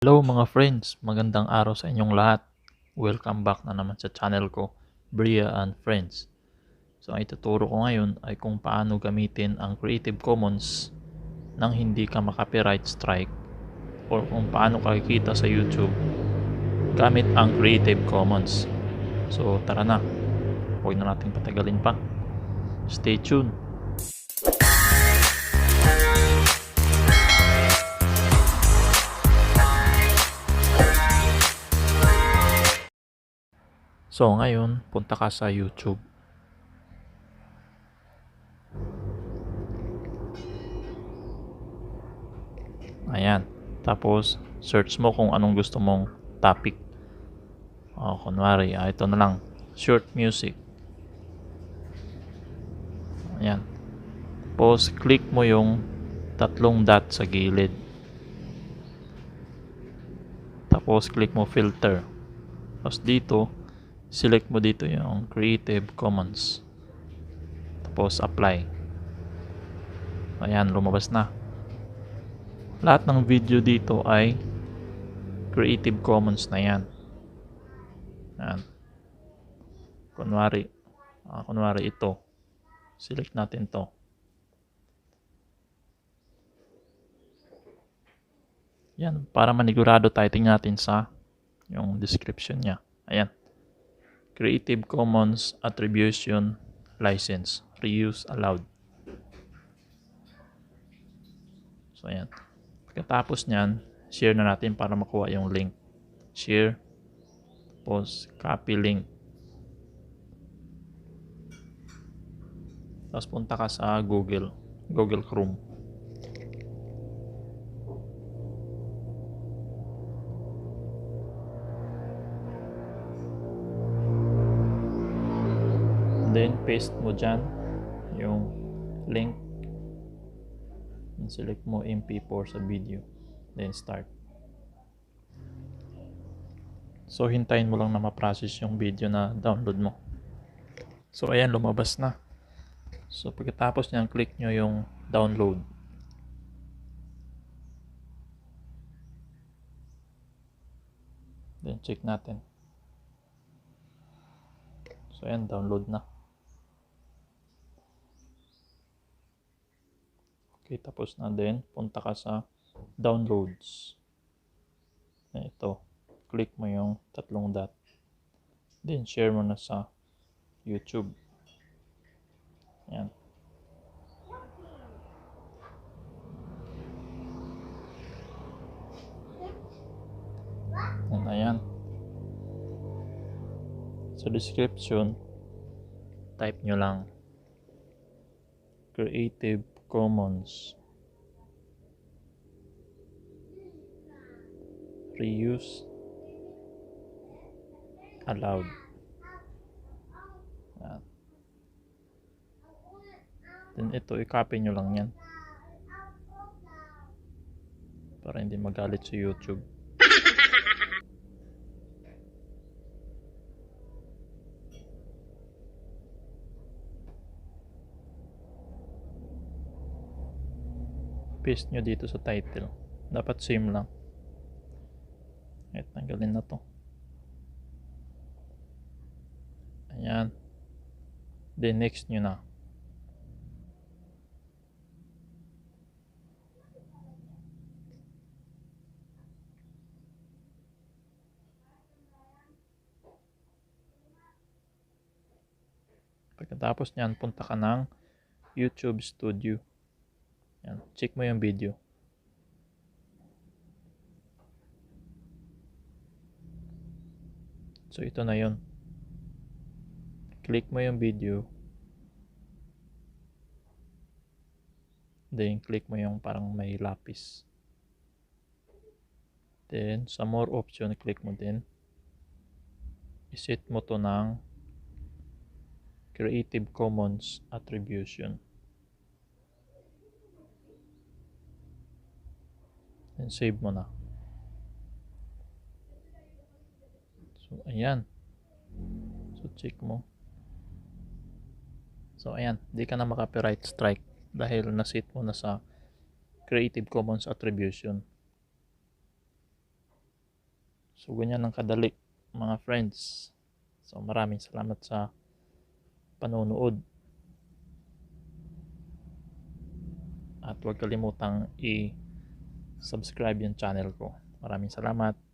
Hello mga friends, magandang araw sa inyong lahat. Welcome back na naman sa channel ko, Bria and Friends. So ang ituturo ko ngayon ay kung paano gamitin ang Creative Commons nang hindi ka maka-copyright strike or kung paano kakikita sa YouTube gamit ang Creative Commons. So tara na, huwag na natin patagalin pa. Stay tuned! So ngayon, punta ka sa YouTube. Ayan. Tapos, search mo kung anong gusto mong topic. Kunwari, ito na lang. Short music. Ayan. Tapos, click mo yung tatlong dot sa gilid. Tapos, click mo filter. Tapos dito, select mo dito yung Creative Commons. Tapos, apply. Ayan, lumabas na. Lahat ng video dito ay Creative Commons na yan. Ayan. Kunwari ito. Select natin to. Yan, para manigurado tayo, tingnan natin sa yung description niya. Ayan. Creative Commons Attribution License. Reuse allowed. So, ayan. Pagkatapos niyan, share na natin para makuha yung link. Share. Tapos, copy link. Tapos, punta ka sa Google Chrome. Then, paste mo dyan yung link. And select mo MP4 sa video. Then, start. So, hintayin mo lang na ma-process yung video na download mo. So, ayan, lumabas na. So, pagkatapos niyan, click nyo yung download. Then, check natin. So, ayan, download na. Okay, tapos na din. Punta ka sa downloads. Ito. Click mo yung tatlong dot. Then, share mo na sa YouTube. Ayan. Ayan. Sa description, type nyo lang Creative Commons Reuse Allowed. Ayan. Then ito, i-copy nyo lang yan para hindi magalit sa YouTube. Paste nyo dito sa title. Dapat same lang. Tanggalin na to. Ayan. Then next nyo na. Pagkatapos nyan, punta ka ng YouTube Studio. Yan. Check mo yung video. So, ito na yun. Click mo yung video. Then, click mo yung parang may lapis. Then, sa more option, click mo din. I-set mo to ng Creative Commons Attribution. Then, save mo na. So, ayan. So, check mo. So, ayan. Di ka na maka-copyright strike dahil na-set mo na sa Creative Commons Attribution. So ganyan lang kadali mga friends. So maraming salamat sa panonood. At huwag kalimutang i-subscribe yung channel ko. Maraming salamat.